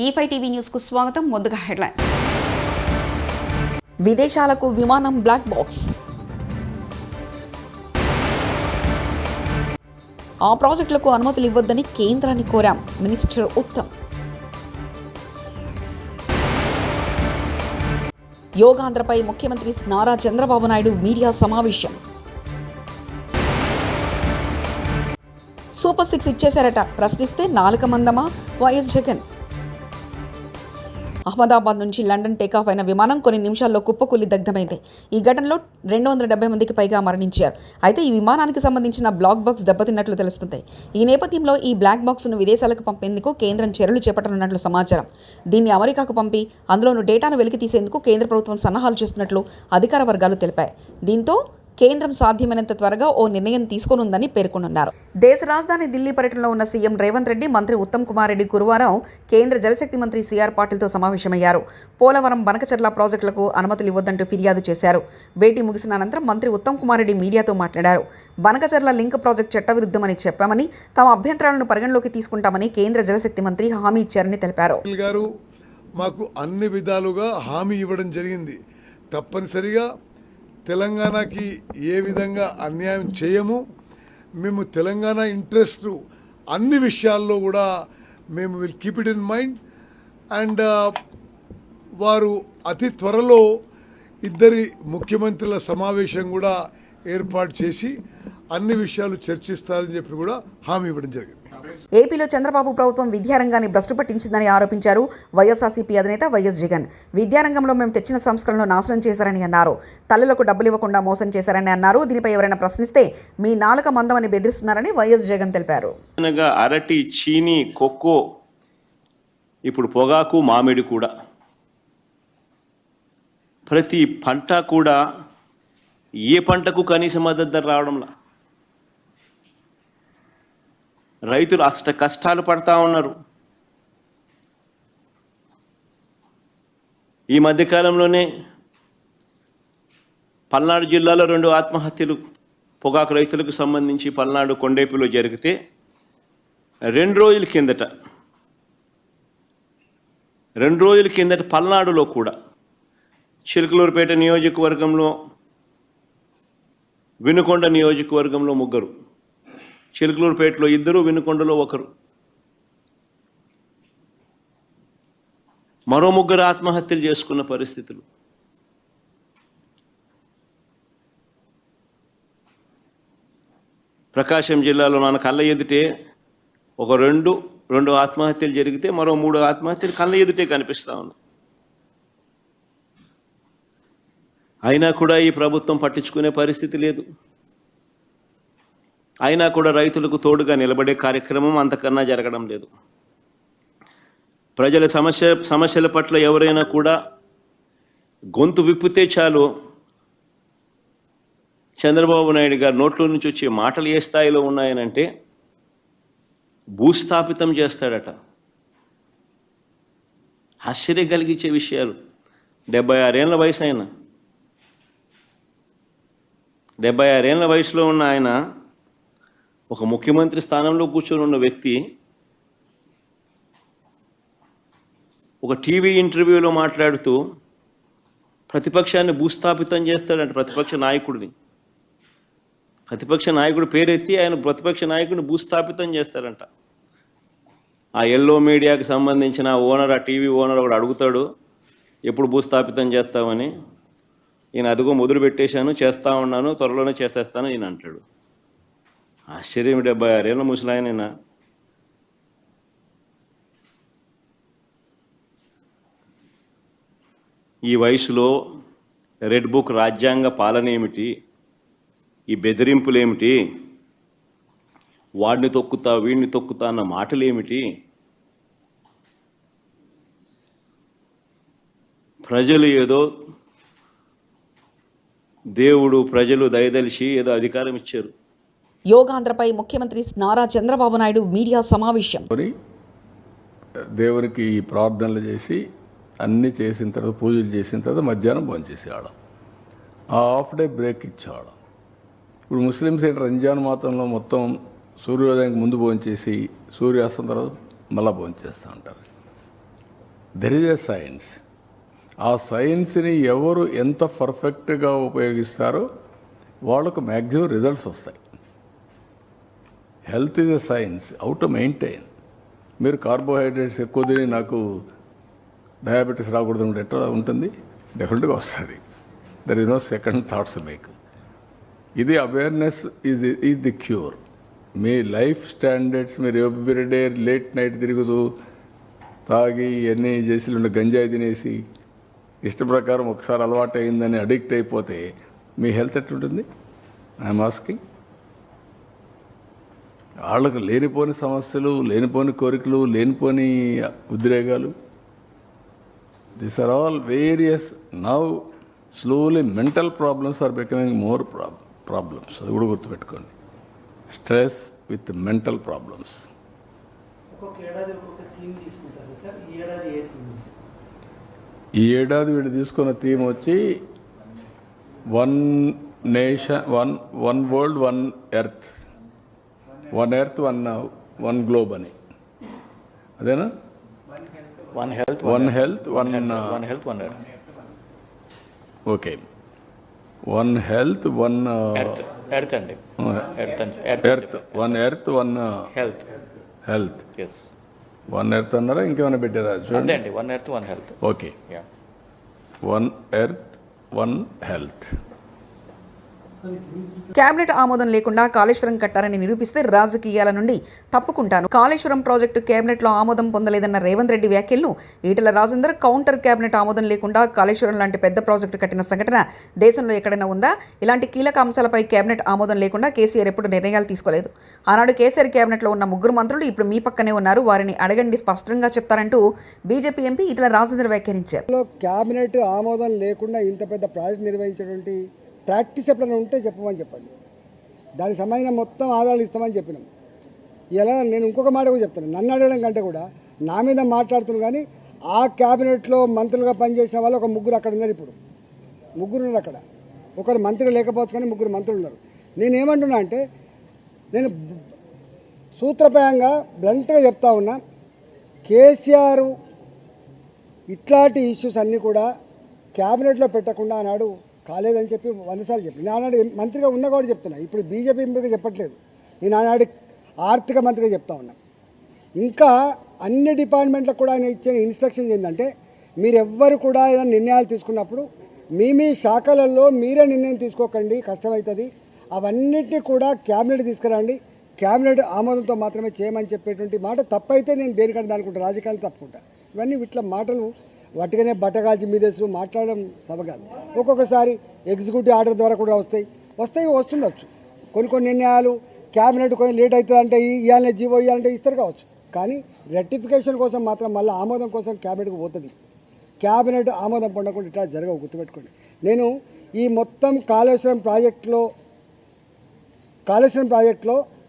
E5 TV news కు స్వాగతం. ముందుగా హెడ్లైన్. విదేశాలకు విమానం బ్లాక్ బాక్స్. ఆ ప్రాజెక్టులకు అనుమతులు ఇవ్వొద్దని కేంద్రాన్ని కోరాం. మినిస్టర్ ఉత్తమ్. యోగాంధ్రపై ముఖ్యమంత్రి నారా చంద్రబాబు నాయుడు మీడియా సమావేశం. సూపర్ 6 ఇచ్చేశారట, ప్రశ్నిస్తే నాలుక మందమా వైఎస్ జగన్. అహ్మదాబాద్ నుంచి లండన్ టేకాఫ్ అయిన విమానం కొన్ని నిమిషాల్లో కుప్పకూలి దగ్ధమైంది. ఈ ఘటనలో 270 మందికి పైగా మరణించారు. అయితే ఈ విమానానికి సంబంధించిన బ్లాక్ బాక్స్ దెబ్బతిన్నట్లు తెలుస్తుంది. ఈ నేపథ్యంలో ఈ బ్లాక్ బాక్స్ను విదేశాలకు పంపేందుకు కేంద్రం చర్యలు చేపట్టనున్నట్లు సమాచారం. దీన్ని అమెరికాకు పంపి అందులోని డేటాను వెలికి తీసేందుకు కేంద్ర ప్రభుత్వం సన్నాహాలు చేస్తున్నట్లు అధికార వర్గాలు తెలిపాయి. దీంతో కేంద్రం సాధ్యమైనంత త్వరగా ఓ నిర్ణయం తీసుకోనుందని పేర్కొన్నారు. దేశ రాజధాని ఢిల్లీ పర్యటనలో ఉన్న సీఎం రేవంత్ రెడ్డి, మంత్రి ఉత్తమ్ కుమార్ రెడ్డి గురువారం కేంద్ర జలశక్తి మంత్రి సిఆర్ పాటిల్తో సమావేశమయ్యారు. పోలవరం, బనకచర్ల ప్రాజెక్టులకు అనుమతులు ఇవ్వొద్దంటూ ఫిర్యాదు చేశారు. భేటీ ముగిసిన అనంతరం మంత్రి ఉత్తమ్ కుమార్ రెడ్డి మీడియాతో మాట్లాడారు. బనకచర్ల లింక్ ప్రాజెక్టు చట్టవిరుద్ధమని చెప్పామని, తమ అభ్యంతరాలను పరిగణలోకి తీసుకుంటామని కేంద్ర జలశక్తి మంత్రి హామీ ఇచ్చారని తెలిపారు. మాకు అన్ని విధాలుగా హామీ ఇవ్వడం జరిగింది. తప్పనిసరిగా తెలంగాణకి ఏ విధంగా అన్యాయం చేయము. మేము తెలంగాణ ఇంట్రెస్ట్ అన్ని విషయాల్లో కూడా మేము will keep it in mind. And వారు అతి త్వరలో ఇద్దరి ముఖ్యమంత్రుల సమావేశం కూడా ఏర్పాటు చేసి అన్ని విషయాలు చర్చిస్తారని చెప్పి కూడా హామీ ఇవ్వడం జరిగింది. ఏపీలో చంద్రబాబు ప్రభుత్వం విద్యారంగాన్ని భ్రష్టు పట్టించిందని ఆరోపించారు వైఎస్ఆర్సీపీ అధినేత వైఎస్ జగన్. విద్యారంగంలో మేము తెచ్చిన సంస్కరణలు నాశనం చేశారని అన్నారు. తల్లులకు డబ్బులు ఇవ్వకుండా మోసం చేశారని అన్నారు. దీనిపై ఎవరైనా ప్రశ్నిస్తే మీ నాలుక మందమని బెదిరిస్తున్నారని వైఎస్ జగన్ తెలిపారు. అరటి, చీని, కొక్కో, ఇప్పుడు పొగాకు, మామిడి కూడా ప్రతి పంట కూడా ఏ పంటకు కనీస మద్దతు ధర రావడంలా రైతులు అష్ట కష్టాలు పడతా ఉన్నారు. ఈ మధ్యకాలంలోనే పల్నాడు జిల్లాలో 2 ఆత్మహత్యలు పొగాకు రైతులకు సంబంధించి పల్నాడు కొండేపులో జరిగితే 2 రోజుల కిందట పల్నాడులో కూడా చిలకలూరుపేట నియోజకవర్గంలో, వినుకొండ నియోజకవర్గంలో 3, చిలకలూరుపేటలో 2, వినుకొండలో 1, మరో 3 ఆత్మహత్యలు చేసుకున్న పరిస్థితులు. ప్రకాశం జిల్లాలో మన కళ్ళ ఎదుటే ఒక 2 ఆత్మహత్యలు జరిగితే మరో 3 ఆత్మహత్యలు కళ్ళ ఎదుటే కనిపిస్తూ ఉన్నాయి. అయినా కూడా ఈ ప్రభుత్వం పట్టించుకునే పరిస్థితి లేదు. అయినా కూడా రైతులకు తోడుగా నిలబడే కార్యక్రమం అంతకన్నా జరగడం లేదు. ప్రజల సమస్యల పట్ల ఎవరైనా కూడా గొంతు విప్పితే చాలు చంద్రబాబు నాయుడు గారు నోట్లో నుంచి వచ్చే మాటలు ఏ స్థాయిలో ఉన్నాయనంటే భూస్థాపితం చేస్తాడట. ఆశ్చర్యం కలిగించే విషయాలు. 76 ఏళ్ల వయసు ఆయన, 76 ఏళ్ల వయసులో ఉన్న ఆయన, ఒక ముఖ్యమంత్రి స్థానంలో కూర్చొని ఉన్న వ్యక్తి ఒక టీవీ ఇంటర్వ్యూలో మాట్లాడుతూ ప్రతిపక్షాన్ని భూస్థాపితం చేస్తాడంట. ప్రతిపక్ష నాయకుడు పేరెత్తి ఆయన ప్రతిపక్ష నాయకుడిని భూస్థాపితం చేస్తాడంట. ఆ ఎల్లో మీడియాకి సంబంధించిన ఓనర్, ఆ టీవీ ఓనర్ ఒకడు అడుగుతాడు, ఎప్పుడు భూస్థాపితం చేస్తామని. ఈయన అదిగో మొదలు పెట్టేశాను, చేస్తూ ఉన్నాను, త్వరలోనే చేసేస్తాను ఈయన అంటాడు. ఆశ్చర్యం. 76 ఏళ్ళ ముసలాయనైనా ఈ వయసులో రెడ్ బుక్ రాజ్యాంగ పాలన ఏమిటి, ఈ బెదిరింపులు ఏమిటి, వాడిని తొక్కుతా వీడిని తొక్కుతా అన్న మాటలు ఏమిటి? ప్రజలు ఏదో దేవుడు ప్రజలు దయదలిచి ఏదో అధికారం ఇచ్చారు. యోగాంధ్రపై ముఖ్యమంత్రి నారా చంద్రబాబు నాయుడు మీడియా సమావేశం. దేవునికి ప్రార్థనలు చేసి అన్నీ చేసిన తర్వాత, పూజలు చేసిన తర్వాత మధ్యాహ్నం భోంచేసేవాళ్ళం. ఆ హాఫ్ డే బ్రేక్ ఇచ్చేవాళ్ళం. ఇప్పుడు ముస్లిమ్స్ ఏంటి, రంజాన్ మాతంలో మొత్తం సూర్యోదయానికి ముందు భోంచేసి సూర్యాస్తం తర్వాత మళ్ళీ భోంచేస్తూ ఉంటారు. There is a science. ఆ సైన్స్ని ఎవరు ఎంత పర్ఫెక్ట్గా ఉపయోగిస్తారో వాళ్ళకు మ్యాక్సిమం రిజల్ట్స్ వస్తాయి. Health is a science, how to maintain. మీరు కార్బోహైడ్రేట్స్ ఎక్కువ తిని నాకు డయాబెటీస్ రాకూడదు అంటే ఎట్లా ఉంటుంది? డెఫినెట్గా వస్తుంది. There is no second thoughts make. ఇది అవేర్నెస్ ఈజ్ ది క్యూర్. మీ లైఫ్ స్టాండర్డ్స్ మీరు ఎవ్రీడే లేట్ నైట్ తిరుగుతూ తాగి ఎన్ని చేసి గంజాయి తినేసి ఇష్ట ప్రకారం ఒకసారి అలవాటు అయిందని అడిక్ట్ అయిపోతే మీ హెల్త్ ఎట్లుంటుంది? I'm asking. వాళ్ళకు లేనిపోని సమస్యలు, లేనిపోని కోరికలు, లేనిపోని ఉద్రేగాలు. These are all various. Now slowly mental problems are becoming more problems. అది కూడా గుర్తుపెట్టుకోండి. Stress with mental problems. ఒక్కొక్క ఏడాది ఒక్కొక్క థీమ్ తీసుకుంటారు సార్. ఈ ఏడాది ఏ థీమ్? ఈ ఏడాది వీడు తీసుకున్న థీమ్ వచ్చి one nation, one world, one earth. One earth, one globe అని. అదేనా? One health, one health, one health, one earth. Okay. One health, one earth అండి. Earth, one earth, one health. Health. Yes. One earth అన్నారా ఇంకేమైనా పెట్టారా? అంతే చూడండి. అండి, one earth, one health. Okay. One earth, one health. Cabinet ఆమోదం లేకుండా కాళేశ్వరం కట్టారని నిరూపిస్తే రాజకీయాల నుండి తప్పుకుంటాను. కాళేశ్వరం ప్రాజెక్టు కేబినెట్లో ఆమోదం పొందలేదన్న రేవంత్ రెడ్డి వ్యాఖ్యలను ఈటెల రాజేందర్ కౌంటర్. కేబినెట్ ఆమోదం లేకుండా కాళేశ్వరం లాంటి పెద్ద ప్రాజెక్టు కట్టిన సంఘటన దేశంలో ఎక్కడైనా ఉందా? ఇలాంటి కీలక అంశాలపై కేబినెట్ ఆమోదం లేకుండా కేసీఆర్ ఎప్పుడు నిర్ణయాలు తీసుకోలేదు. ఆనాడు కేసీఆర్ కేబినెట్లో ఉన్న 3 మంత్రులు ఇప్పుడు మీ పక్కనే ఉన్నారు, వారిని అడగండి, స్పష్టంగా చెప్తారంటూ బీజేపీ ఎంపీ ఈటెల రాజేందర్ వ్యాఖ్యానించారు. కేబినెట్ ఆమోదం లేకుండా ఇంత పెద్ద ప్రాజెక్ట్ నిర్వహించేటువంటి ప్రాక్టీస్ ఎప్పుడైనా ఉంటే చెప్పమని చెప్పండి. దానికి సంబంధించిన మొత్తం ఆధారాలు ఇస్తామని చెప్పినాం. ఇలా నేను ఇంకొక మాట కూడా చెప్తాను. నన్ను అడగడం కంటే కూడా నా మీద మాట్లాడుతున్నాను. కానీ ఆ క్యాబినెట్లో మంత్రులుగా పనిచేసిన వాళ్ళు ఒక 3 అక్కడ ఉన్నారు. ఇప్పుడు 3 ఉన్నారు అక్కడ. ఒకరు మంత్రి లేకపోవచ్చు కానీ 3 మంత్రులు ఉన్నారు. నేనేమంటున్నా అంటే, నేను సూత్రప్రాయంగా బ్లంట్గా చెప్తా ఉన్నా, కేసీఆర్ ఇట్లాంటి ఇష్యూస్ అన్నీ కూడా క్యాబినెట్లో పెట్టకుండా ఆనాడు కాలేదని చెప్పి 100 సార్లు చెప్పి, నేను ఆనాడు మంత్రిగా ఉన్నా కూడా చెప్తున్నా. ఇప్పుడు బీజేపీ ఎంపీగా చెప్పట్లేదు. నేను ఆనాడు ఆర్థిక మంత్రిగా చెప్తా ఉన్నా. ఇంకా అన్ని డిపార్ట్మెంట్లకు కూడా ఆయన ఇచ్చిన ఇన్స్ట్రక్షన్స్ ఏంటంటే, మీరెవ్వరు కూడా ఏదైనా నిర్ణయాలు తీసుకున్నప్పుడు మీ శాఖలలో మీరే నిర్ణయం తీసుకోకండి, కష్టమవుతుంది. అవన్నిటినీ కూడా క్యాబినెట్ తీసుకురండి, క్యాబినెట్ ఆమోదంతో మాత్రమే చేయమని చెప్పేటువంటి మాట తప్పైతే నేను దేనికంటే దానికుంటా, రాజకీయాలు తప్పుకుంటా. ఇవన్నీ ఇట్లా మాటలు వాటికనే బట్టగాల్చి మీదేసు మాట్లాడడం సభగాదు. ఒక్కొక్కసారి ఎగ్జిక్యూటివ్ ఆర్డర్ ద్వారా కూడా వస్తుండొచ్చు. కొన్ని నిర్ణయాలు క్యాబినెట్ కొంచెం లేట్ అవుతుంది అంటే ఇవ్వాలనే జీవో ఇవ్వాలంటే ఇస్తారు కావచ్చు. కానీ రెక్టిఫికేషన్ కోసం మాత్రం మళ్ళీ ఆమోదం కోసం క్యాబినెట్కి పోతుంది. క్యాబినెట్ ఆమోదం పొందకుండా ఇట్లా జరగవు, గుర్తుపెట్టుకోండి. నేను ఈ మొత్తం కాళేశ్వరం ప్రాజెక్టులో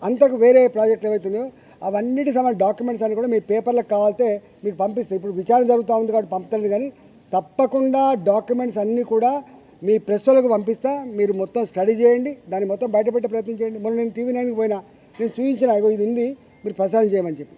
అంతకు వేరే ప్రాజెక్టులు ఏవైతున్నాయో అవన్నిటి సంబంధించిన డాక్యుమెంట్స్ అన్ని కూడా మీ పేపర్లకు కావాలితే మీకు పంపిస్తాయి. ఇప్పుడు విచారణ జరుగుతూ ఉంది కాబట్టి పంపుతాను. కానీ తప్పకుండా డాక్యుమెంట్స్ అన్నీ కూడా మీ ప్రెస్లకు పంపిస్తా. మీరు మొత్తం స్టడీ చేయండి, దాన్ని మొత్తం బయటపెట్టే ప్రయత్నం చేయండి. మొన్న నేను టీవీ 9కి పోయినా, నేను చూపించిన ఇది ఉంది, మీరు ప్రసారం చేయమని చెప్పి.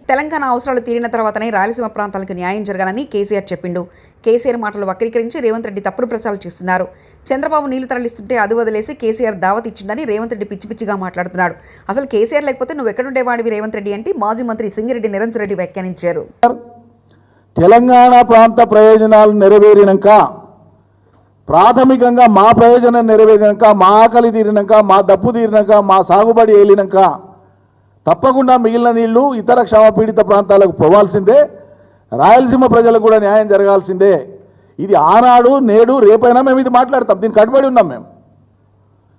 తెలంగాణ అవసరాలు తీరిన తర్వాతనే రాయలసీమ ప్రాంతాలకు న్యాయం జరగాలని కేసీఆర్ చెప్పిండు. కేసీఆర్ మాటలు వక్రీకరించి రేవంత్ రెడ్డి తప్పుడు ప్రచారాలు చేస్తున్నారు. చంద్రబాబు నీళ్లు తరలిస్తుంటే అది వదిలేసి కేసీఆర్ దావత్ ఇచ్చిండని రేవంత్ రెడ్డి పిచ్చి పిచ్చిగా మాట్లాడుతున్నాడు. అసలు కేసీఆర్ లేకపోతే నువ్వు ఎక్కడుండేవాడివి రేవంత్ రెడ్డి అంటే మాజీ మంత్రి సింగిరెడ్డి నిరంజన్ రెడ్డి వ్యాఖ్యానించారు. తెలంగాణ ప్రాంత ప్రయోజనాలు నెరవేరినాక, ప్రాథమికంగా మా ప్రయోజనం నెరవేరినాక, మా ఆకలి తీరినాక, మా దప్పు తీరినాక, మా సాగుబడి ఏలినాక తప్పకుండా మిగిలిన నీళ్లు ఇతర క్షామపీడిత ప్రాంతాలకు పోవాల్సిందే. రాయలసీమ ప్రజలకు కూడా న్యాయం జరగాల్సిందే. ఇది ఆనాడు, నేడు, రేపైనా మేము ఇది మాట్లాడతాం. దీన్ని కట్టుబడి ఉన్నాం మేము.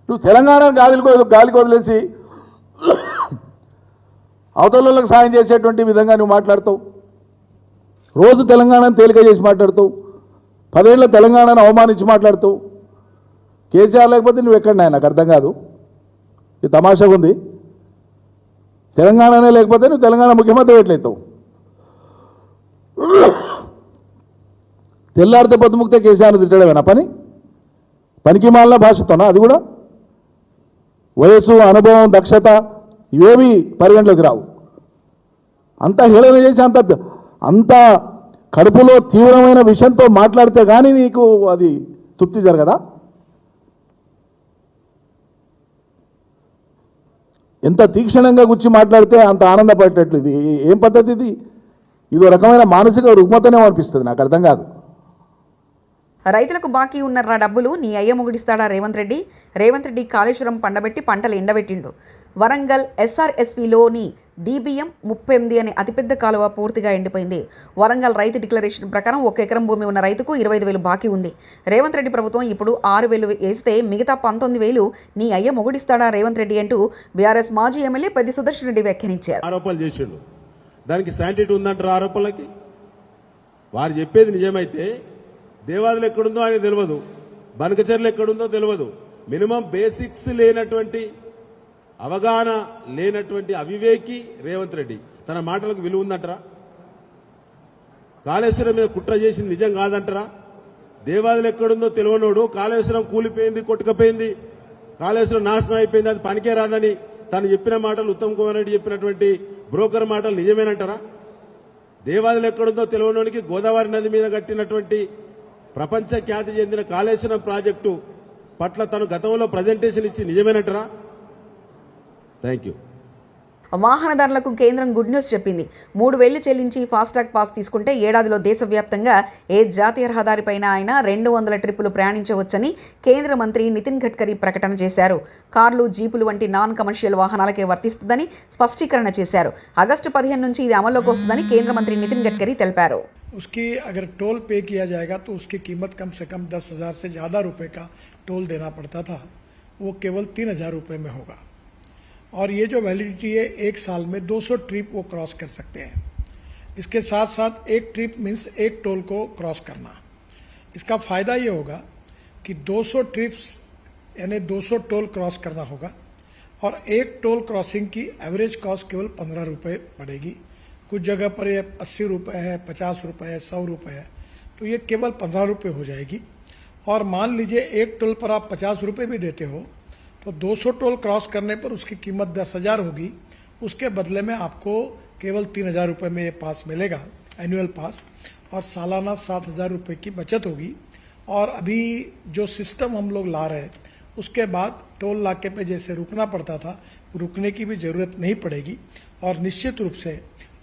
నువ్వు తెలంగాణ గాలికి వదిలేసి అవతలకు సాయం చేసేటువంటి విధంగా నువ్వు మాట్లాడతావు. రోజు తెలంగాణను తేలిక చేసి మాట్లాడతావు. 10 ఏళ్ళ తెలంగాణను అవమానించి మాట్లాడతావు. కేసీఆర్ లేకపోతే నువ్వు ఎక్కడన్నా నాకు అర్థం కాదు. ఇది తమాషాగా ఉంది. తెలంగాణనే లేకపోతే నువ్వు తెలంగాణ ముఖ్యమంత్రి ఎట్లయితావు? తెల్లారితే పొద్దుముక్తే కేసీఆర్ను తిట్టడమేనా పనికి మాలిన భాషతోనా? అది కూడా వయసు, అనుభవం, దక్షత ఇవేవి పరిగణలోకి రావు. అంతా హేళన చేసి అంత అంత కడుపులో తీవ్రమైన విషయంతో మాట్లాడితే కానీ నీకు అది తృప్తి జరగదా? ఎంత తీక్షణంగా గుచ్చి మాట్లాడితే అంత ఆనందపడేటట్లు. ఇది ఏం పద్ధతి? ఇది ఒక రకమైన మానసిక రుగ్మతనే అనిపిస్తుంది, నాకు అర్థం కాదు. రైతులకు బాకీ ఉన్న డబ్బులు నీ అయ్య ముగిడిస్తాడా రేవంత్ రెడ్డి? రేవంత్ రెడ్డి కాళేశ్వరం పండబెట్టి పంటలు ఎండబెట్టిండు. వరంగల్ SRSPలోని DBM 38 అనే అతిపెద్ద కాలువ పూర్తిగా ఎండిపోయింది. వరంగల్ రైతు డిక్లరేషన్ ప్రకారం 1 ఎకరం భూమి ఉన్న రైతుకు 25,000 బాకీ ఉంది. రేవంత్ రెడ్డి ప్రభుత్వం ఇప్పుడు 6,000 వేస్తే మిగతా 19,000 నీ అయ్య మొగుడిస్తాడా రేవంత్ రెడ్డి అంటూ బీఆర్ఎస్ మాజీ ఎమ్మెల్యే పెద్ది సుదర్శన్ రెడ్డి వ్యాఖ్యానించారు. ఆరోపణలు చేసిండు, దానికి శాంటిటీ ఉందంటారు ఆరోపణలకి. వారు చెప్పేది నిజమైతే దేవాదులు ఎక్కడుందో ఆయన తెలియదు, బనకచర్లు ఎక్కడుందో తెలియదు. మినిమం బేసిక్స్ లేనటువంటి, అవగాహన లేనటువంటి అవివేకి రేవంత్ రెడ్డి. తన మాటలకు విలువ ఉందంటారా? కాళేశ్వరం మీద కుట్ర చేసింది నిజం కాదంటారా? దేవాదులు ఎక్కడుందో తెలియనోడు కాళేశ్వరం కూలిపోయింది, కొట్టుకపోయింది, కాళేశ్వరం నాశనం అయిపోయింది, అది పనికే రాదని తను చెప్పిన మాటలు, ఉత్తమ్ కుమార్ రెడ్డి చెప్పినటువంటి బ్రోకర్ మాటలు నిజమేనంటారా? దేవాదులు ఎక్కడుందో తెలియనోనికి గోదావరి నది మీద కట్టినటువంటి ప్రపంచ ఖ్యాతి చెందిన కాళేశ్వరం ప్రాజెక్టు పట్ల తను గతంలో ప్రజెంటేషన్ ఇచ్చి నిజమేనంటారా? Thank you. వాహనదారులకు కేంద్రం గుడ్ న్యూస్ చెప్పింది. 3,000 చెల్లించి ఫాస్టాగ్ పాస్ తీసుకుంటే ఏడాదిలో దేశవ్యాప్తంగా ఏ జాతీయ రహదారిపైన అయినా 200 ట్రిప్పులు ప్రయాణించవచ్చని కేంద్ర మంత్రి నితిన్ గడ్కరీ ప్రకటన చేశారు. కార్లు, జీపులు వంటి నాన్ కమర్షియల్ వాహనాలకే వర్తిస్తుందని స్పష్టీకరణ చేశారు. ఆగస్టు 15 నుంచి ఇది అమల్లోకి వస్తుందని కేంద్ర మంత్రి నితిన్ గడ్కరీ తెలిపారు. उसकी अगर टोल पे किया जाएगा तो उसकी कीमत कम से कम 10,000 से ज़्यादा रुपए का टोल देना पड़ता था, वो केवल 3,000 रुपये में होगा. और ये जो वैलिडिटी है 1 साल में 200 ट्रिप वो क्रॉस कर सकते हैं. इसके साथ साथ एक ट्रिप मीन्स एक टोल को क्रॉस करना. इसका फ़ायदा ये होगा कि 200 ट्रिप्स यानी 200 टोल क्रॉस करना होगा और एक टोल क्रॉसिंग की एवरेज कॉस्ट केवल 15 रुपये पड़ेगी. कुछ जगह पर ये 80 रुपये है, 50 रुपये है, 100 रुपये है, तो ये केवल 15 रुपये हो जाएगी. और मान लीजिए एक टोल पर आप 50 रुपये भी देते हो तो 200 टोल क्रॉस करने पर उसकी कीमत 10,000 होगी. उसके बदले में आपको केवल 3,000 रुपये में ये पास मिलेगा, एनुअल पास, और सालाना 7,000 रुपये की बचत होगी. और अभी जो सिस्टम हम लोग ला रहे हैं उसके बाद टोल नाके पे जैसे रुकना पड़ता था, रुकने की भी ज़रूरत नहीं पड़ेगी. और निश्चित रूप से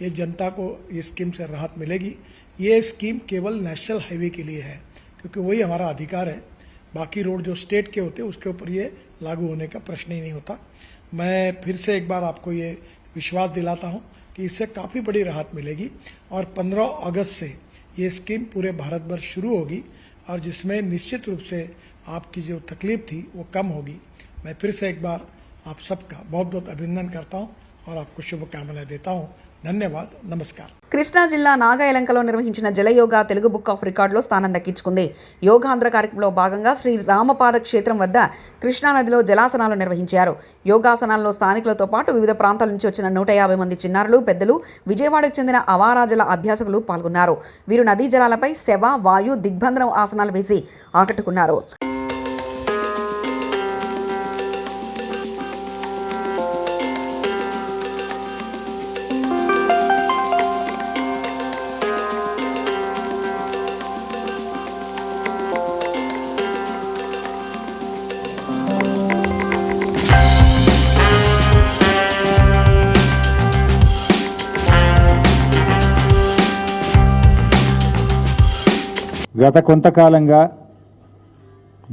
ये जनता को ये स्कीम से राहत मिलेगी. ये स्कीम केवल नेशनल हाईवे के लिए है क्योंकि वही हमारा अधिकार है. बाकी रोड जो स्टेट के होते हैं उसके ऊपर ये लागू होने का प्रश्न ही नहीं होता. मैं फिर से एक बार आपको ये विश्वास दिलाता हूँ कि इससे काफ़ी बड़ी राहत मिलेगी. और 15 अगस्त से ये स्कीम पूरे भारत भर शुरू होगी और जिसमें निश्चित रूप से आपकी जो तकलीफ थी वो कम होगी. मैं फिर से एक बार आप सबका बहुत बहुत अभिनंदन करता हूँ और आपको शुभकामनाएं देता हूँ. ధన్యవాద్, నమస్కారం. కృష్ణా జిల్లా నాగాయలంకలో నిర్వహించిన జలయోగా తెలుగు బుక్ ఆఫ్ రికార్డులో స్థానం దక్కించుకుంది. యోగాంధ్ర కార్యక్రమంలో భాగంగా శ్రీ రామపాద క్షేత్రం వద్ద కృష్ణానదిలో జలాసనాలు నిర్వహించారు. యోగాసనాల్లో స్థానికులతో పాటు వివిధ ప్రాంతాల నుంచి వచ్చిన 150 మంది చిన్నారులు, పెద్దలు, విజయవాడకు చెందిన అవారాజల అభ్యాసకులు పాల్గొన్నారు. వీరు నదీ జలాలపై శవ, వాయు, దిగ్బంధనం ఆసనాలు వేసి ఆకట్టుకున్నారు. గత కొంతకాలంగా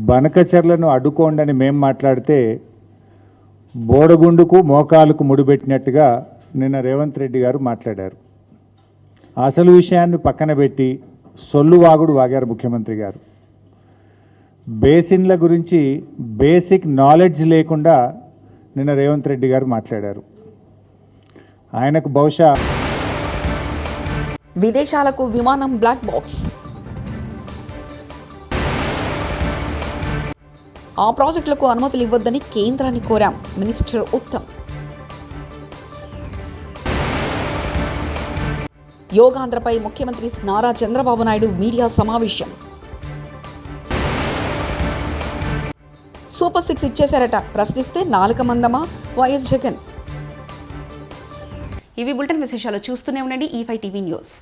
బనకచెర్లను అడ్డుకోండని మేం మాట్లాడితే బోడగుండుకు మోకాలకు ముడిపెట్టినట్టుగా నిన్న రేవంత్ రెడ్డి గారు మాట్లాడారు. అసలు విషయాన్ని పక్కన పెట్టి సొల్లువాగుడు వాగారు ముఖ్యమంత్రి గారు. బేసిన్ల గురించి బేసిక్ నాలెడ్జ్ లేకుండా నిన్న రేవంత్ రెడ్డి గారు మాట్లాడారు. ఆయనకు బహుశా విదేశాలకు విమానం బ్లాక్ బాక్స్. ఆ ప్రాజెక్టులకు అనుమతులు ఇవ్వొద్దని కేంద్రాన్ని కోరాం. మినిస్టర్ ఉత్తమ్. యోగాంధ్రపై ముఖ్యమంత్రి నారా చంద్రబాబు నాయుడు మీడియా సమావేశం. సూపర్ 6 ఇచ్చేశారట, ప్రశ్నిస్తే నాలుక మందమా వైఎస్ జగన్. ఇవి బులెటిన్ విశేషాలు. చూస్తూనే ఉండండి E5 టీవీ న్యూస్.